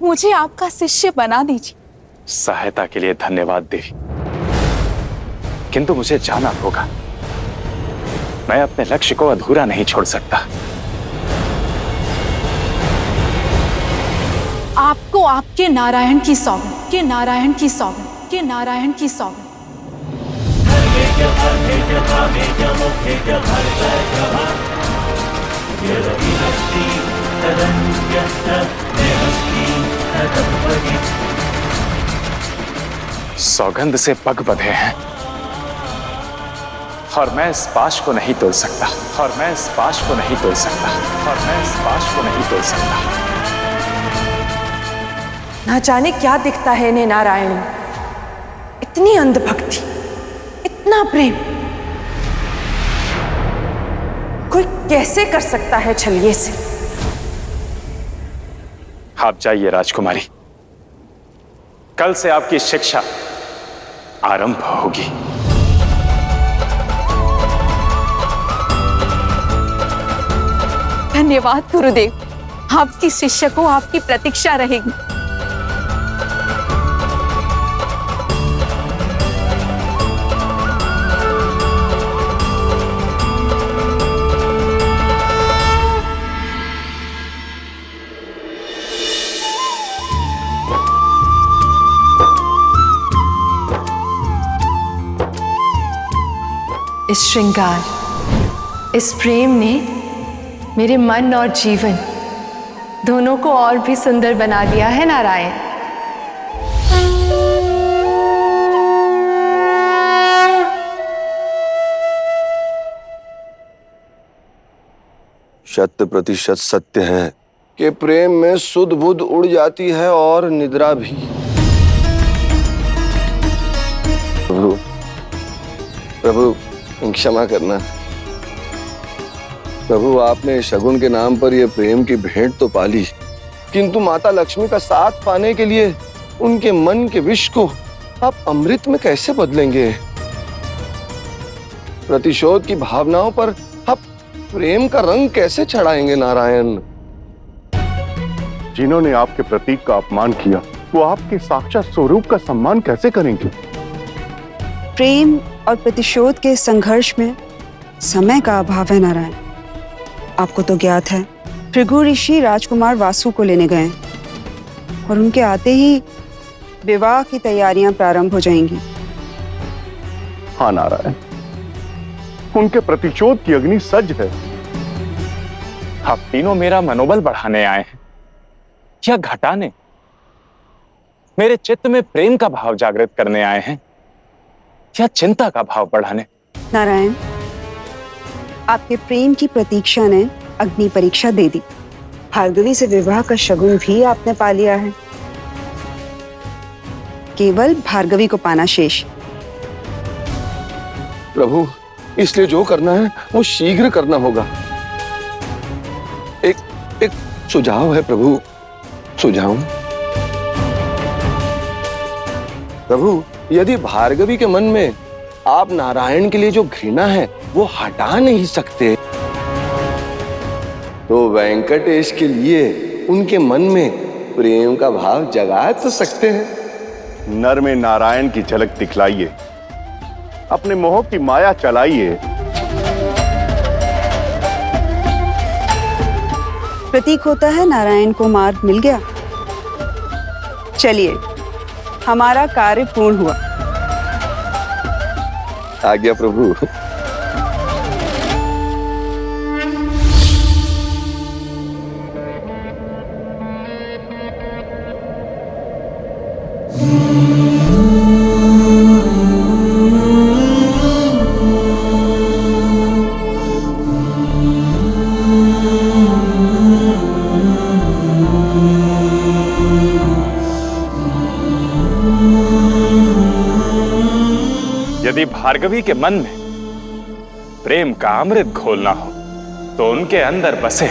मुझे आपका शिष्य बना दीजिए। सहायता के लिए धन्यवाद देवी, किंतु मुझे जाना होगा। मैं अपने लक्ष्य को अधूरा नहीं छोड़ सकता। आपको आपके नारायण की सौगंध, के नारायण की सौगंध, के नारायण की सौगंध। सौगंध से पग बंधे हैं और मैं इस पाश को नहीं तोड़ सकता, और मैं इस पाश को नहीं तोड़ सकता, और मैं इस पाश को नहीं तोड़ सकता। ना जाने क्या दिखता है इन्हें नारायण में। इतनी अंधभक्ति, इतना प्रेम, कोई कैसे कर सकता है छलिए से? आप जाइए राजकुमारी, कल से आपकी शिक्षा आरंभ होगी। धन्यवाद गुरुदेव, आपकी शिष्य को आपकी प्रतीक्षा रहेगी। इस श्रृंगार, इस प्रेम ने मेरे मन और जीवन दोनों को और भी सुंदर बना दिया है नारायण। शत प्रतिशत सत्य है कि प्रेम में सुध बुध उड़ जाती है और निद्रा भी। प्रभु, प्रभु क्षमा करना। प्रभु, आपने शगुन के नाम पर यह प्रेम की भेंट तो पाली, किंतु माता लक्ष्मी का साथ पाने के लिए उनके मन के विष को आप अमृत में कैसे बदलेंगे? प्रतिशोध की भावनाओं पर आप प्रेम का रंग कैसे चढ़ाएंगे नारायण? जिन्होंने आपके प्रतीक का अपमान किया, वो आपके साक्षात स्वरूप का सम्मान कैसे करेंगे? प्रेम और प्रतिशोध के संघर्ष में समय का अभाव है नारायण। आपको तो ज्ञात है, भृगु ऋषि राजकुमार वासु को लेने गए और उनके आते ही विवाह की तैयारियां प्रारंभ हो जाएंगी। हाँ नारायण, उनके प्रतिशोध की अग्नि सज है। आप तीनों मेरा मनोबल बढ़ाने आए हैं या घटाने? मेरे चित्त में प्रेम का भाव जागृत करने आए हैं या चिंता का भाव बढ़ाने? नारायण, आपके प्रेम की प्रतीक्षा ने अग्नि परीक्षा दे दी। भार्गवी से विवाह का शगुन भी आपने पा लिया है। केवल भार्गवी को पाना शेष। प्रभु, इसलिए जो करना है वो शीघ्र करना होगा। एक सुझाव है प्रभु, सुझाव। प्रभु, यदि भार्गवी के मन में आप नारायण के लिए जो घृणा है वो हटा नहीं सकते, तो वेंकटेश के लिए उनके मन में प्रेम का भाव जगा तो सकते हैं। नर में नारायण की झलक दिखलाइए, अपने मोह की माया चलाइए। प्रतीक होता है नारायण को मार्ग मिल गया। चलिए, हमारा कार्य पूर्ण हुआ। आज्ञा प्रभु। यदि भार्गवी के मन में प्रेम का अमृत घोलना हो तो उनके अंदर बसे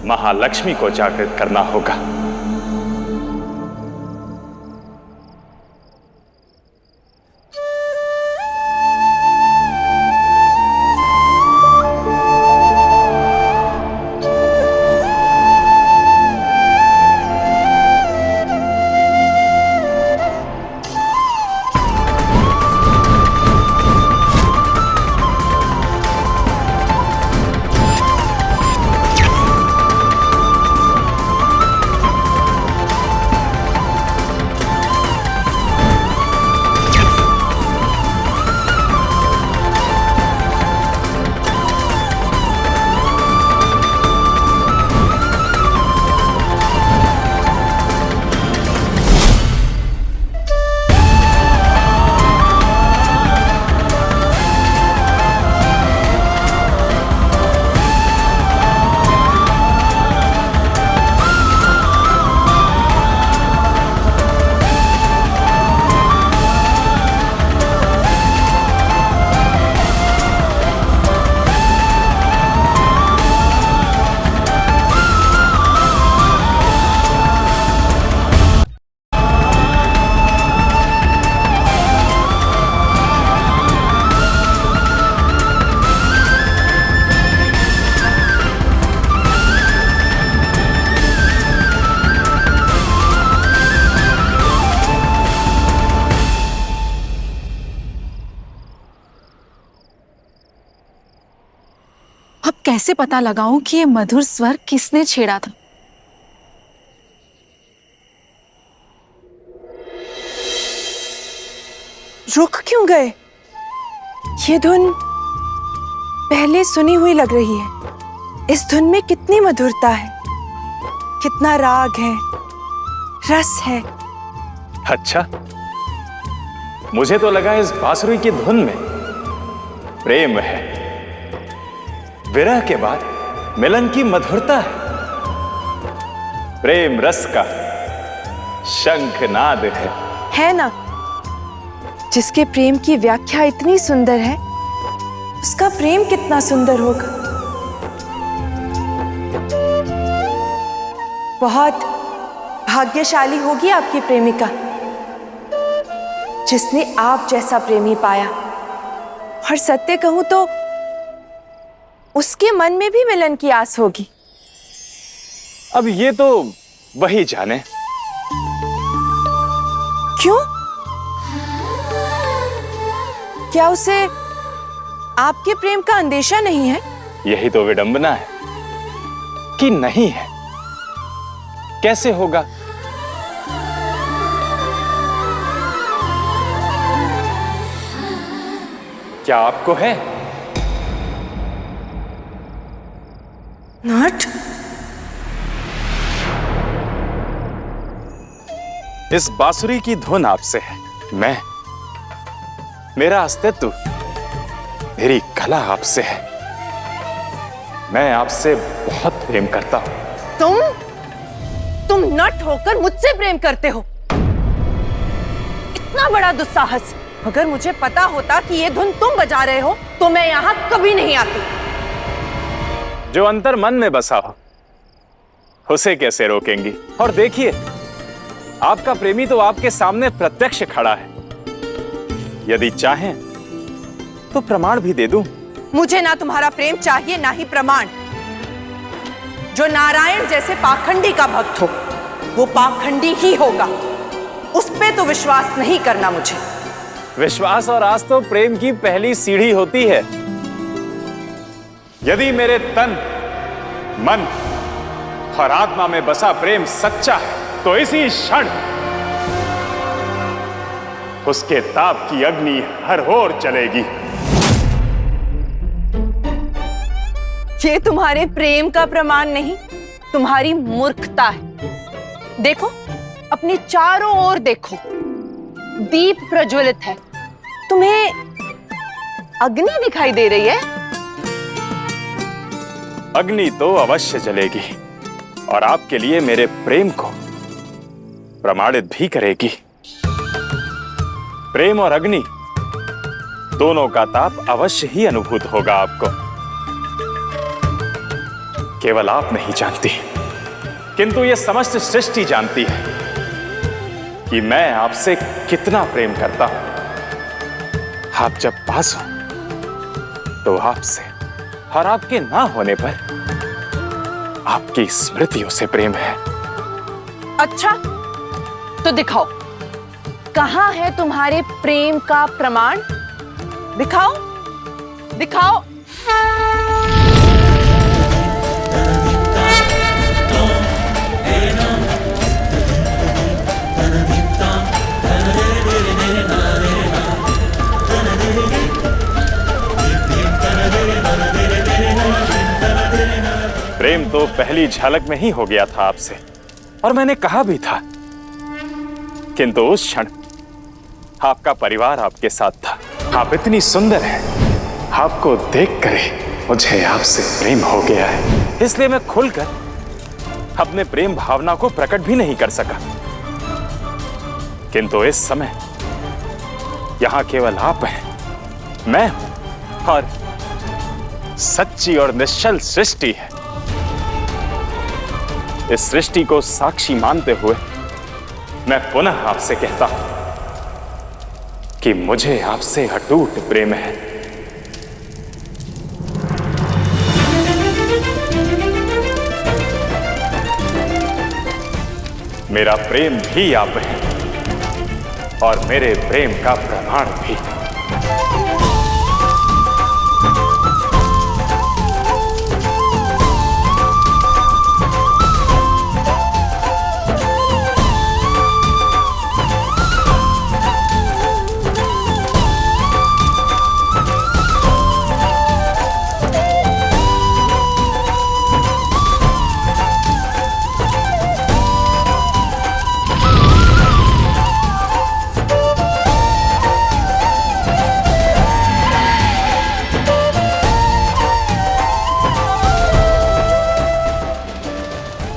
महालक्ष्मी को जागृत करना होगा। अब कैसे पता लगाऊं कि ये मधुर स्वर किसने छेड़ा था? रुक क्यों गए? ये धुन पहले सुनी हुई लग रही है। इस धुन में कितनी मधुरता है, कितना राग है, रस है। अच्छा, मुझे तो लगा इस बांसुरी की धुन में प्रेम है, विरह के बाद मिलन की मधुरता है, प्रेम रस का शंखनाद है ना? जिसके प्रेम की व्याख्या इतनी सुंदर है, उसका प्रेम कितना सुंदर होगा। बहुत भाग्यशाली होगी आपकी प्रेमिका, जिसने आप जैसा प्रेमी पाया। और सत्य कहूं तो उसके मन में भी मिलन की आस होगी। अब ये तो वही जाने। क्यों? क्या उसे आपके प्रेम का अंदेशा नहीं है? यही तो विडंबना है कि नहीं है। कैसे होगा? क्या आपको है? नट, इस बांसुरी की धुन आपसे है। मेरा अस्तित्व, मेरी कला आपसे है। मैं आपसे बहुत प्रेम करता हूं। तुम नट होकर मुझसे प्रेम करते हो? इतना बड़ा दुस्साहस! अगर मुझे पता होता कि ये धुन तुम बजा रहे हो तो मैं यहां कभी नहीं आती। जो अंतर मन में बसा हो उसे कैसे रोकेंगी? और देखिए, आपका प्रेमी तो आपके सामने प्रत्यक्ष खड़ा है। यदि चाहें तो प्रमाण भी दे दूं। मुझे ना तुम्हारा प्रेम चाहिए, ना ही प्रमाण। जो नारायण जैसे पाखंडी का भक्त हो वो पाखंडी ही होगा। उस पे तो विश्वास नहीं करना मुझे। विश्वास और आस तो प्रेम की पहली सीढ़ी होती है। यदि मेरे तन, मन और आत्मा में बसा प्रेम सच्चा है तो इसी क्षण उसके ताप की अग्नि हर ओर चलेगी। ये तुम्हारे प्रेम का प्रमाण नहीं, तुम्हारी मूर्खता है। देखो, अपनी चारों ओर देखो, दीप प्रज्वलित है। तुम्हें अग्नि दिखाई दे रही है? अग्नि तो अवश्य जलेगी और आपके लिए मेरे प्रेम को प्रमाणित भी करेगी। प्रेम और अग्नि दोनों का ताप अवश्य ही अनुभूत होगा आपको। केवल आप नहीं जानती, किंतु यह समस्त सृष्टि जानती है कि मैं आपसे कितना प्रेम करता हूं। आप जब पास हो तो आपसे और आपके ना होने पर आपकी स्मृतियों से प्रेम है। अच्छा, तो दिखाओ, कहां है तुम्हारे प्रेम का प्रमाण? दिखाओ, दिखाओ। प्रेम तो पहली झलक में ही हो गया था आपसे, और मैंने कहा भी था। किंतु उस क्षण आपका परिवार आपके साथ था। आप इतनी सुंदर हैं, आपको देखकर मुझे आपसे प्रेम हो गया है। इसलिए मैं खुलकर अपने प्रेम भावना को प्रकट भी नहीं कर सका। किंतु इस समय यहां केवल आप हैं, मैं हूं और सच्ची और निश्चल सृष्टि है। इस सृष्टि को साक्षी मानते हुए मैं पुनः आपसे कहता हूं कि मुझे आपसे अटूट प्रेम है। मेरा प्रेम भी आप है और मेरे प्रेम का प्रमाण भी।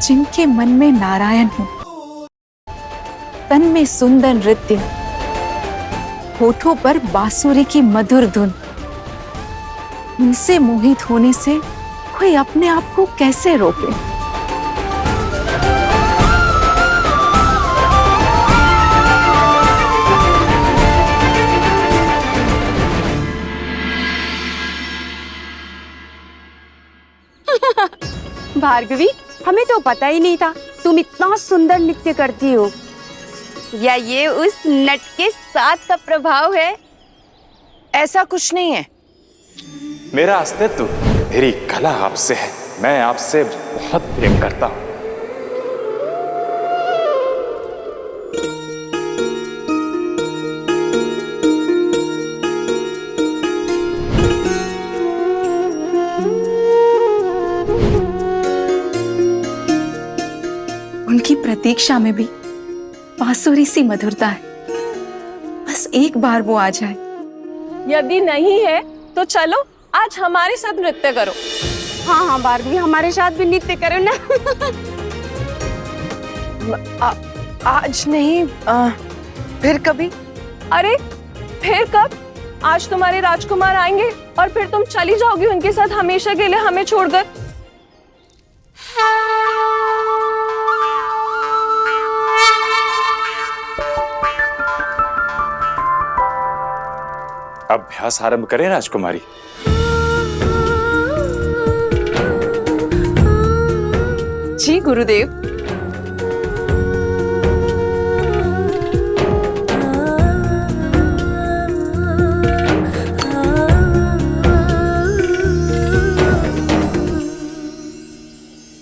जिनके मन में नारायण हो, तन में सुंदर नृत्य, होठों पर बांसुरी की मधुर धुन, उनसे मोहित होने से कोई अपने आप को कैसे रोके। भार्गवी, हमें तो पता ही नहीं था तुम इतना सुंदर नृत्य करती हो। या ये उस नट के साथ का प्रभाव है? ऐसा कुछ नहीं है। मेरा अस्तित्व, मेरी कला आपसे है। मैं आपसे बहुत प्रेम करता हूं। उनकी प्रतीक्षा में भी बांसुरी सी मधुरता है। बस एक बार वो आ जाए। यदि नहीं है तो चलो आज हमारे साथ नृत्य करो। हाँ हाँ भार्गवी, हमारे साथ भी नृत्य करो ना। आज नहीं, फिर कभी। अरे फिर कब? आज तुम्हारे राजकुमार आएंगे और फिर तुम चली जाओगी उनके साथ हमेशा के लिए हमें छोड़कर। अभ्यास आरंभ करें राजकुमारी। जी गुरुदेव।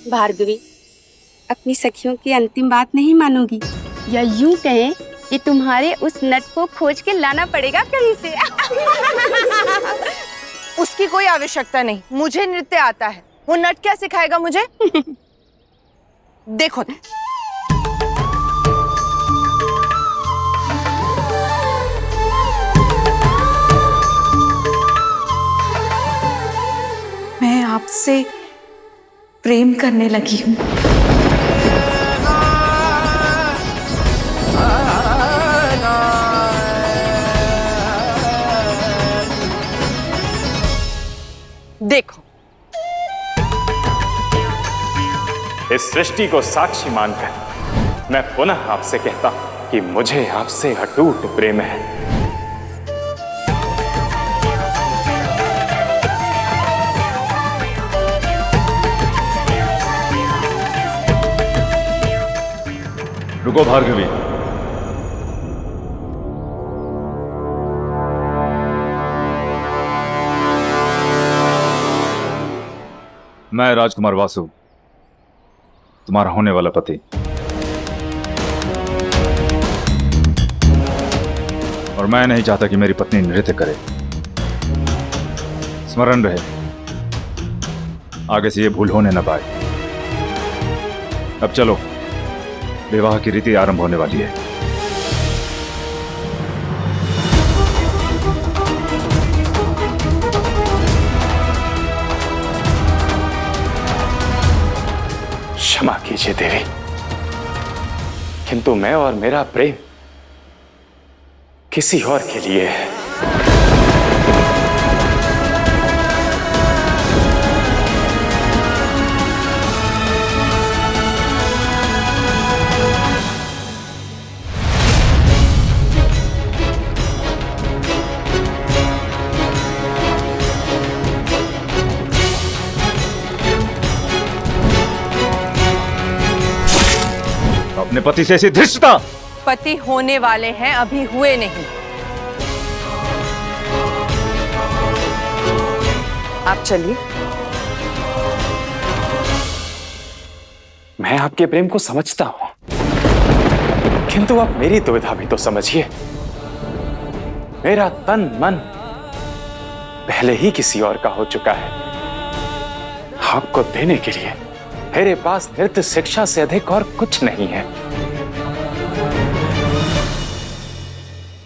भार्गवी, अपनी सखियों की अंतिम बात नहीं मानोगी, या यूं कहें कि तुम्हारे उस नट को खोज के लाना पड़ेगा कहीं से। उसकी कोई आवश्यकता नहीं, मुझे नृत्य आता है। वो नट क्या सिखाएगा मुझे? देखो मैं आपसे प्रेम करने लगी हूँ। देखो, इस सृष्टि को साक्षी मानकर मैं पुनः आपसे कहता हूं कि मुझे आपसे अटूट प्रेम है। रुको भार्गवी, मैं राजकुमार वासु, तुम्हारा होने वाला पति, और मैं नहीं चाहता कि मेरी पत्नी नृत्य करे। स्मरण रहे, आगे से ये भूल होने न पाए। अब चलो, विवाह की रीति आरंभ होने वाली है। क्षमा कीजिए देवी, किंतु मैं और मेरा प्रेम किसी और के लिए है। अपने पति से ऐसी धृष्टता! पति होने वाले हैं, अभी हुए नहीं। आप चलिए। मैं आपके प्रेम को समझता हूं, किंतु आप मेरी दुविधा भी तो समझिए। मेरा तन मन पहले ही किसी और का हो चुका है। आपको देने के लिए मेरे पास नृत्य शिक्षा से अधिक और कुछ नहीं है।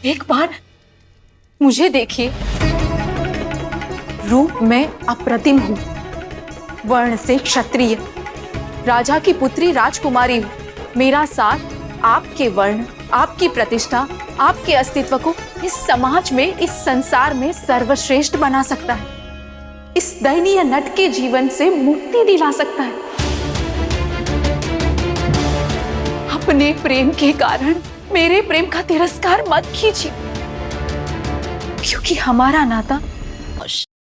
एक बार मुझे देखिए, रूप में अप्रतिम हूं, वर्ण से क्षत्रिय, राजा की पुत्री राजकुमारी हूँ। मेरा साथ आपके वर्ण, आपकी प्रतिष्ठा, आपके अस्तित्व को इस समाज में, इस संसार में सर्वश्रेष्ठ बना सकता है। इस दयनीय नट के जीवन से मुक्ति दिला सकता है। अपने प्रेम के कारण मेरे प्रेम का तिरस्कार मत कीजिए, क्योंकि हमारा नाता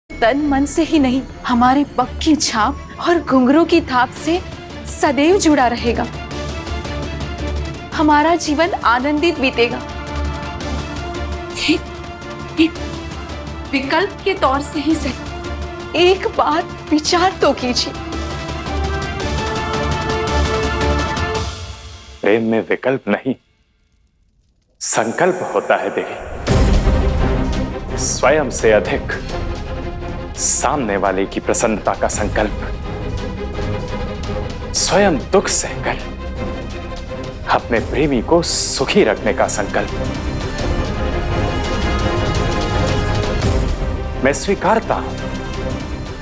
तन मन से ही नहीं, हमारे पग की छाप और घुंघरू की थाप से सदैव जुड़ा रहेगा। हमारा जीवन आनंदित बीतेगा। विकल्प के तौर से ही सही, एक बार विचार तो कीजिए। प्रेम में विकल्प नहीं, संकल्प होता है देवी। स्वयं से अधिक सामने वाले की प्रसन्नता का संकल्प, स्वयं दुख सहकर अपने प्रेमी को सुखी रखने का संकल्प। मैं स्वीकारता हूं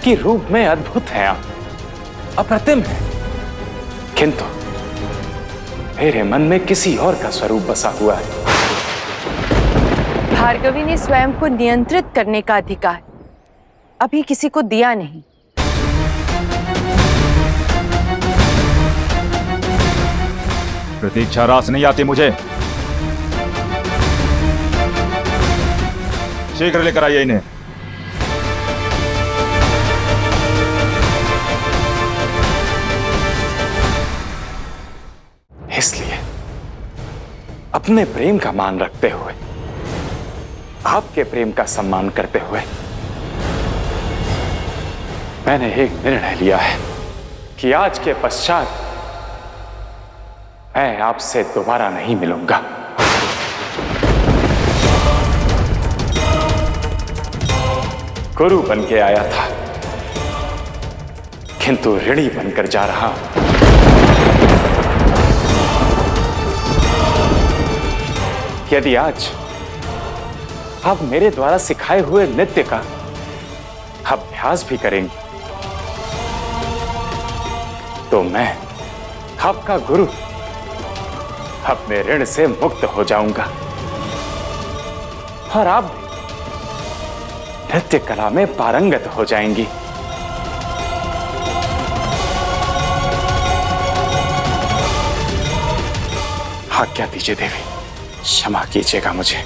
कि रूप में अद्भुत हैं आप, अप्रतिम हैं, किंतु मेरे मन में किसी और का स्वरूप बसा हुआ है। भार्गवी ने स्वयं को नियंत्रित करने का अधिकार अभी किसी को दिया नहीं। प्रतीक्षा रास नहीं आती मुझे। शीघ्र लेकर आइए इन्हें। इसलिए अपने प्रेम का मान रखते हुए, आपके प्रेम का सम्मान करते हुए, मैंने एक निर्णय लिया है कि आज के पश्चात मैं आपसे दोबारा नहीं मिलूंगा। गुरु बन के आया था, किंतु ऋणी बनकर जा रहा हूं। यदि आज आप मेरे द्वारा सिखाए हुए नृत्य का अभ्यास भी करेंगे, तो मैं आपका गुरु अपने ऋण से मुक्त हो जाऊंगा और आप भी नृत्य कला में पारंगत हो जाएंगी। आज्ञा दीजिए देवी, क्षमा कीजिएगा मुझे।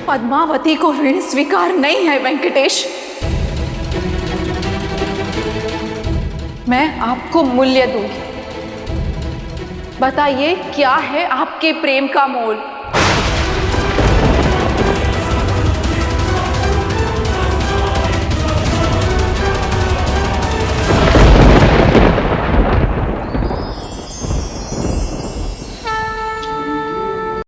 पद्मावती को ऋण स्वीकार नहीं है वेंकटेश। मैं आपको मूल्य दूंगी। बताइए क्या है आपके प्रेम का मोल?